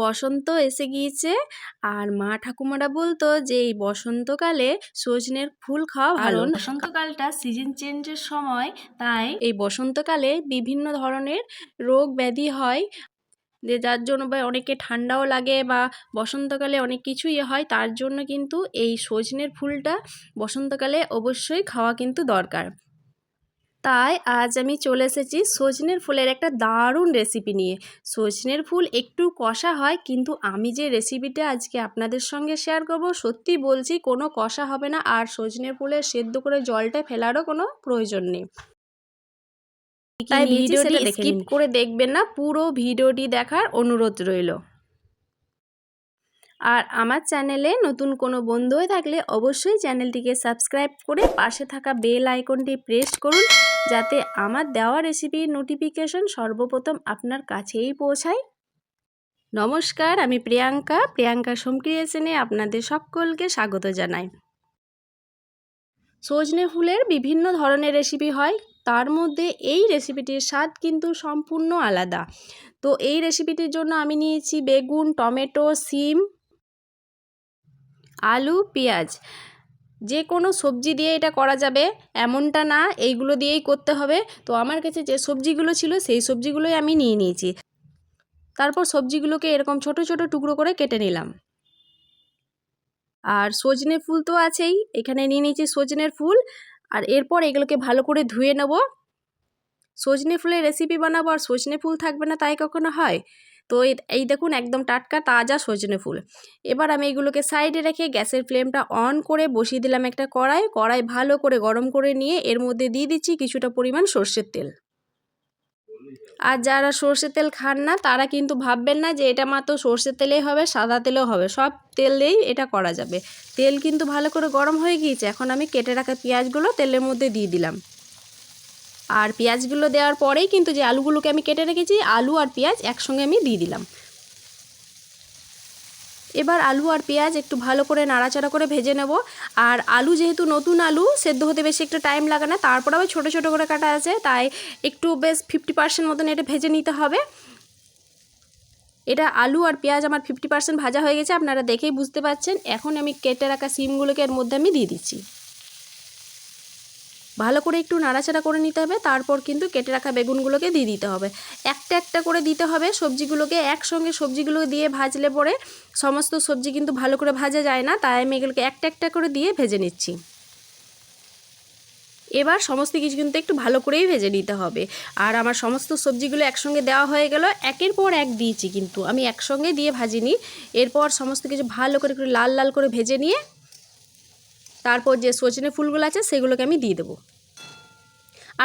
বসন্ত এসে গিয়েছে আর মা ঠাকুমারা বলতো যে এই বসন্তকালে সজনের ফুল খাওয়া ভালো। বসন্তকালটা সিজন চেঞ্জের সময়, তাই এই বসন্তকালে বিভিন্ন ধরনের রোগ ব্যাধি হয়, যে যার জন্য বা অনেকে ঠান্ডাও লাগে বা বসন্তকালে অনেক কিছুই হয়, তার জন্য কিন্তু এই সজনের ফুলটা বসন্তকালে অবশ্যই খাওয়া কিন্তু দরকার। তাই আজ আমি চলে এসেছি সজনের ফুলের একটা দারুণ রেসিপি নিয়ে। সজনের ফুল একটু কষা হয়, কিন্তু আমি যে রেসিপিটা আজকে আপনাদের সঙ্গে শেয়ার করব, সত্যি বলছি কোনো কষা হবে না, আর সজনের ফুলের সেদ্ধ করে জলটা ফেলারও কোনো প্রয়োজন নেই। তাই ভিডিওটি স্কিপ করে দেখবেন না, পুরো ভিডিওটি দেখার অনুরোধ রইল। আর আমার চ্যানেলে নতুন কোনো বন্ধু হয়ে থাকলে অবশ্যই চ্যানেলটিকে সাবস্ক্রাইব করে পাশে থাকা বেল আইকনটি প্রেস করুন, যাতে আমার দেওয়া রেসিপির নোটিফিকেশন সর্বপ্রথম আপনার কাছেই পৌঁছায়। নমস্কার, আমি প্রিয়াঙ্কা সোম ক্রিয়েশনে আপনাদের সকলকে স্বাগত জানাই। সজনে ফুলের বিভিন্ন ধরনের রেসিপি হয়, তার মধ্যে এই রেসিপিটির স্বাদ কিন্তু সম্পূর্ণ আলাদা। তো এই রেসিপিটির জন্য আমি নিয়েছি বেগুন, টমেটো, সিম, আলু, পেঁয়াজ। যে কোনো সবজি দিয়ে এটা করা যাবে এমনটা না এইগুলো দিয়েই করতে হবে। তো আমার কাছে যে সবজিগুলো ছিল সেই সবজিগুলোই আমি নিয়ে নিয়েছি। তারপর সবজিগুলোকে এরকম ছোট ছোট টুকরো করে কেটে নিলাম। আর সজনে ফুল তো আছেই, এখানে নিয়ে নিয়েছি সজনের ফুল। আর এরপর এগুলোকে ভালো করে ধুয়ে নেব। সজনে ফুলের রেসিপি বানাবো আর সজনে ফুল থাকবে না তাই কখনো হয়? তো এই দেখুন একদম টাটকা তাজা সজনে ফুল। এবার আমি এগুলোকে সাইডে রেখে গ্যাসের ফ্লেমটা অন করে বসিয়ে দিলাম একটা কড়াই ভালো করে গরম করে নিয়ে এর মধ্যে দিয়ে দিচ্ছি কিছুটা পরিমাণ সর্ষের তেল। আর যারা সর্ষের তেল খান না তারা কিন্তু ভাববেন না যে এটা মাত্র সর্ষের তেলেই হবে, সাদা তেলেও হবে, সব তেল দিয়েই এটা করা যাবে। তেল কিন্তু ভালো করে গরম হয়ে গিয়েছে, এখন আমি কেটে রাখা পেঁয়াজগুলো তেলের মধ্যে দিয়ে দিলাম। আর পেঁয়াজগুলো দেওয়ার পরেই কিন্তু যে আলুগুলোকে আমি কেটে রেখেছি, আলু আর পেঁয়াজ একসঙ্গে আমি দিয়ে দিলাম। এবার আলু আর পেঁয়াজ একটু ভালো করে নাড়াচাড়া করে ভেজে নেব। আর আলু যেহেতু নতুন আলু, সেদ্ধ হতে বেশি একটু টাইম লাগে না, তারপর আবার ছোটো ছোটো করে কাটা আছে, তাই একটু বেশ 50% মতন এটা ভেজে নিতে হবে। এটা আলু আর পেঁয়াজ আমার 50% ভাজা হয়ে গেছে, আপনারা দেখেই বুঝতে পারছেন। এখন আমি কেটে রাখা সিমগুলোকে এর মধ্যে আমি দিয়ে দিচ্ছি। ভালো করে একটু নাড়াচাড়া করে নিতে হবে, তারপর কিন্তু কেটে রাখা বেগুনগুলোকে দিয়ে দিতে হবে। একটা একটা করে দিতে হবে সবজিগুলোকে, একসঙ্গে সবজিগুলো দিয়ে ভাজলে পরে সমস্ত সবজি কিন্তু ভালো করে ভাজা যায় না, তাই আমি এগুলোকে একটা একটা করে দিয়ে ভেজে নিচ্ছি। এবার সমস্ত কিছু কিন্তু একটু ভালো করেই ভেজে নিতে হবে। আর আমার সমস্ত সবজিগুলো একসঙ্গে দেওয়া হয়ে গেল, একের পর এক দিয়েছি, কিন্তু আমি একসঙ্গে দিয়ে ভাজিনি। এরপর সমস্ত কিছু ভালো করে একটু লাল লাল করে ভেজে নিয়ে তারপর যে সজনে ফুলগুলো আছে সেগুলোকে আমি দিয়ে দেবো।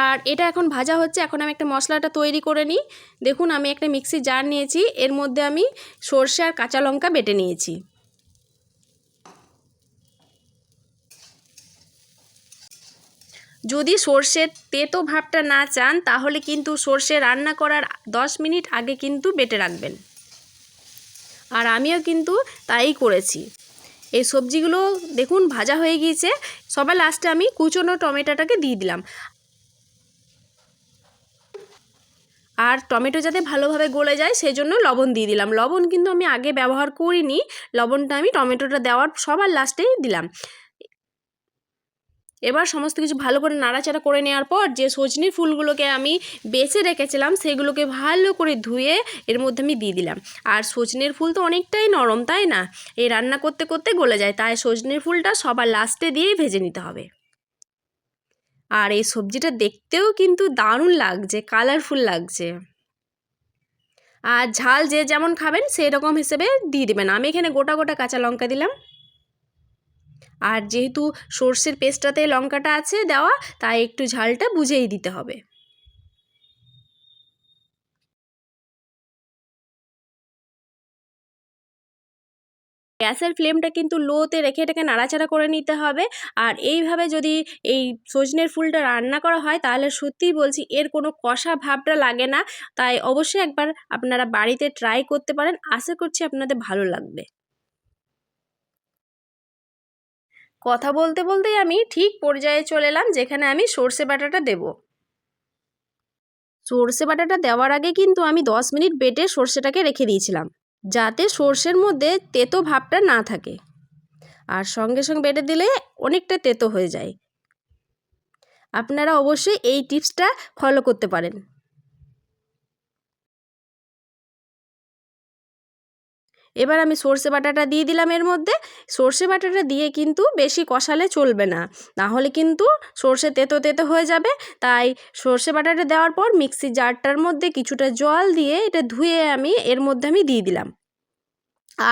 আর এটা এখন ভাজা হচ্ছে, এখন আমি একটা মশলাটা তৈরি করে নিই। দেখুন আমি একটা মিক্সি জার নিয়েছি, এর মধ্যে আমি সর্ষে আর কাঁচা লঙ্কা বেটে নিয়েছি। যদি সর্ষের তেতো ভাবটা না চান তাহলে কিন্তু সর্ষে রান্না করার 10 মিনিট আগে কিন্তু বেটে রাখবেন। আর আমিও কিন্তু তাই করেছি। এই সবজিগুলো দেখুন ভাজা হয়ে গিয়েছে, সবার লাস্টে আমি কুচনো টমেটোটাকে দিয়ে দিলাম। আর টমেটো যাতে ভালোভাবে গলে যায় সেই জন্য লবণ দিয়ে দিলাম। লবণ কিন্তু আমি আগে ব্যবহার করিনি, লবণটা আমি টমেটোটা দেওয়ার সবার লাস্টেই দিলাম। এবার সমস্ত কিছু ভালো করে নাড়াচাড়া করে নেওয়ার পর যে সজনের ফুলগুলোকে আমি বেছে রেখেছিলাম সেগুলোকে ভালো করে ধুয়ে এর মধ্যে আমি দিয়ে দিলাম। আর সজনের ফুল তো অনেকটাই নরম, তাই না? এই রান্না করতে করতে গলে যায়, তাই সজনের ফুলটা সবার লাস্টে দিয়েই ভেজে নিতে হবে। আর এই সবজিটা দেখতেও কিন্তু দারুণ লাগছে, কালারফুল লাগছে। আর ঝাল যে যেমন খাবেন সেই রকম হিসেবে দিয়ে দেবেন। আমি এখানে গোটা গোটা কাঁচা লঙ্কা দিলাম। আর যেহেতু সর্ষের পেস্টটাতে লঙ্কাটা আছে দেওয়া, তাই একটু ঝালটা বুঝেই দিতে হবে। গ্যাসের ফ্লেমটা কিন্তু লোতে রেখে এটাকে নাড়াচাড়া করে নিতে হবে। আর এইভাবে যদি এই সজনের ফুলটা রান্না করা হয় তাহলে সত্যিই বলছি এর কোনো কষা ভাবটা লাগে না। তাই অবশ্যই একবার আপনারা বাড়িতে ট্রাই করতে পারেন, আশা করছি আপনাদের ভালো লাগবে। কথা বলতে বলতেই আমি ঠিক পর্যায়ে চলে এলাম যেখানে আমি সর্ষে বাটাটা দেব। সর্ষে বাটাটা দেওয়ার আগে কিন্তু আমি 10 মিনিট বেটে সর্ষেটাকে রেখে দিয়েছিলাম। যাতে সর্ষের মধ্যে তেতো ভাবটা না থাকে। আর সঙ্গে সঙ্গে বেটে দিলে অনেকটা তেতো হয়ে যায়। আপনারা অবশ্যই এই টিপসটা ফলো করতে পারেন। এবার আমি সর্ষে বাটাটা দিয়ে দিলাম এর মধ্যে। সর্ষে বাটাটা দিয়ে কিন্তু বেশি কষালে চলবে না, নাহলে কিন্তু সর্ষে তেতো তেতো হয়ে যাবে। তাই সর্ষে বাটাটা দেওয়ার পর মিক্সির জারটার মধ্যে কিছুটা জল দিয়ে এটা ধুয়ে আমি এর মধ্যে আমি দিয়ে দিলাম।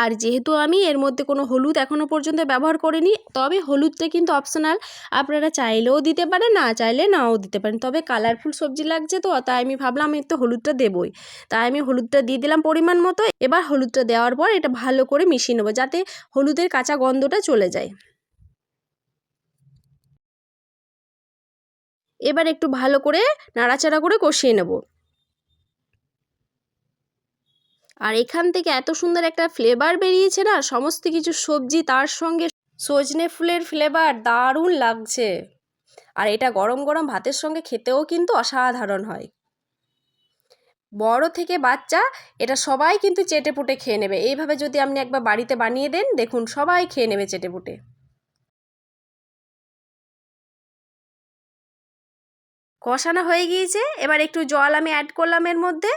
আর যেহেতু আমি এর মধ্যে কোনো হলুদ এখনও পর্যন্ত ব্যবহার করিনি, তবে হলুদটা কিন্তু অপশনাল, আপনারা চাইলেও দিতে পারেন, না চাইলে নাও দিতে পারেন। তবে কালারফুল সবজি লাগছে তো, তাই আমি ভাবলাম আমি তো হলুদটা দেবই, তাই আমি হলুদটা দিয়ে দিলাম পরিমাণ মতো। এবার হলুদটা দেওয়ার পর এটা ভালো করে মিশিয়ে নেবো, যাতে হলুদের কাঁচা গন্ধটা চলে যায়। এবার একটু ভালো করে নাড়াচাড়া করে কষিয়ে নেব। আর এখান থেকে এত সুন্দর একটা ফ্লেভার বেরিয়েছে না, সমস্ত কিছু সবজি তার সঙ্গে সজনে ফুলের ফ্লেভার দারুণ লাগছে। আর এটা গরম গরম ভাতের সঙ্গে খেতেও কিন্তু অসাধারণ হয়। বড় থেকে বাচ্চা এটা সবাই কিন্তু চেটেপুটে খেয়ে নেবে। এইভাবে যদি আপনি একবার বাড়িতে বানিয়ে দেন, দেখুন সবাই খেয়ে নেবে চেটেপুটে। কষানো হয়ে গিয়েছে, এবার একটু জল আমি অ্যাড করলাম এর মধ্যে।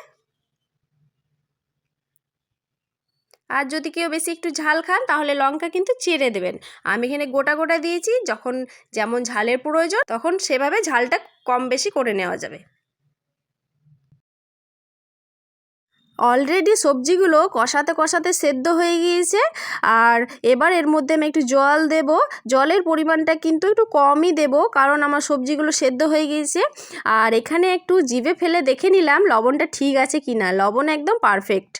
আর যদি কেউ বেশি একটু ঝাল খান তাহলে লঙ্কা কিন্তু চিড়ে দেবেন। আমি এখানে গোটা গোটা দিয়েছি, যখন যেমন ঝালের প্রয়োজন তখন সেভাবে ঝালটা কম বেশি করে নেওয়া যাবে। অলরেডি সবজিগুলো কষাতে কষাতে সেদ্ধ হয়ে গিয়েছে। আর এবার এর মধ্যে আমি একটু জল দেব। জলের পরিমাণটা কিন্তু একটু কমই দেব, কারণ আমার সবজিগুলো সেদ্ধ হয়ে গিয়েছে। আর এখানে একটু জিভে ফেলে দেখে নিলাম লবণটা ঠিক আছে কি না। লবণ একদম পারফেক্ট।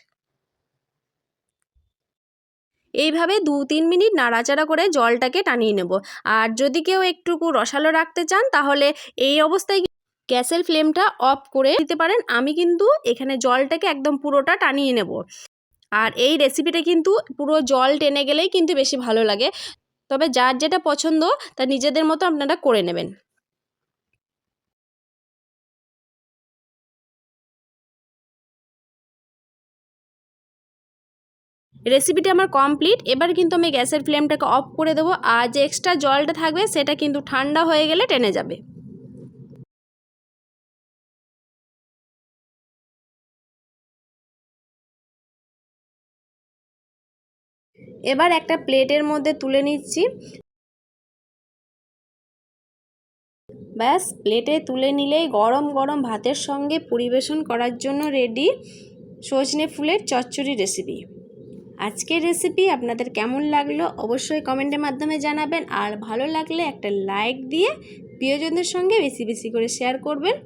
এইভাবে 2-3 মিনিট নাড়াচাড়া করে জলটাকে টানিয়ে নেব। আর যদি কেউ একটুকু রসালো রাখতে চান তাহলে এই অবস্থায় গ্যাসের ফ্লেমটা অফ করে দিতে পারেন। আমি কিন্তু এখানে জলটাকে একদম পুরোটা টানিয়ে নেব। আর এই রেসিপিটা কিন্তু পুরো জল টেনে গেলেই কিন্তু বেশি ভালো লাগে। তবে যার যেটা পছন্দ তা নিজেদের মতো আপনারা করে নেবেন। রেসিপিটা আমার কমপ্লিট। এবার কিন্তু আমি গ্যাসের ফ্লেমটাকে অফ করে দেবো। আর যে এক্সট্রা জলটা থাকবে সেটা কিন্তু ঠান্ডা হয়ে গেলে টেনে যাবে। এবার একটা প্লেটের মধ্যে তুলে নিচ্ছি। ব্যাস, প্লেটে তুলে নিলেই গরম গরম ভাতের সঙ্গে পরিবেশন করার জন্য রেডি সজনে ফুলের চচ্চড়ি রেসিপি। আজকের রেসিপি আপনাদের কেমন লাগলো অবশ্যই কমেন্টের মাধ্যমে জানাবেন। আর ভালো লাগলে একটা লাইক দিয়ে প্রিয়জনদের সঙ্গে বেশি বেশি করে শেয়ার করবেন।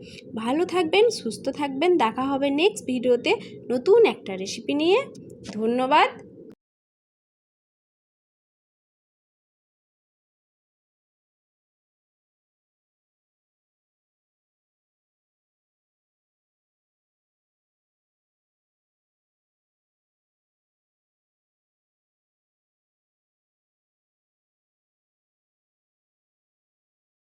ভালো থাকবেন, সুস্থ থাকবেন। দেখা হবে নেক্সট ভিডিওতে নতুন একটা রেসিপি নিয়ে। ধন্যবাদ।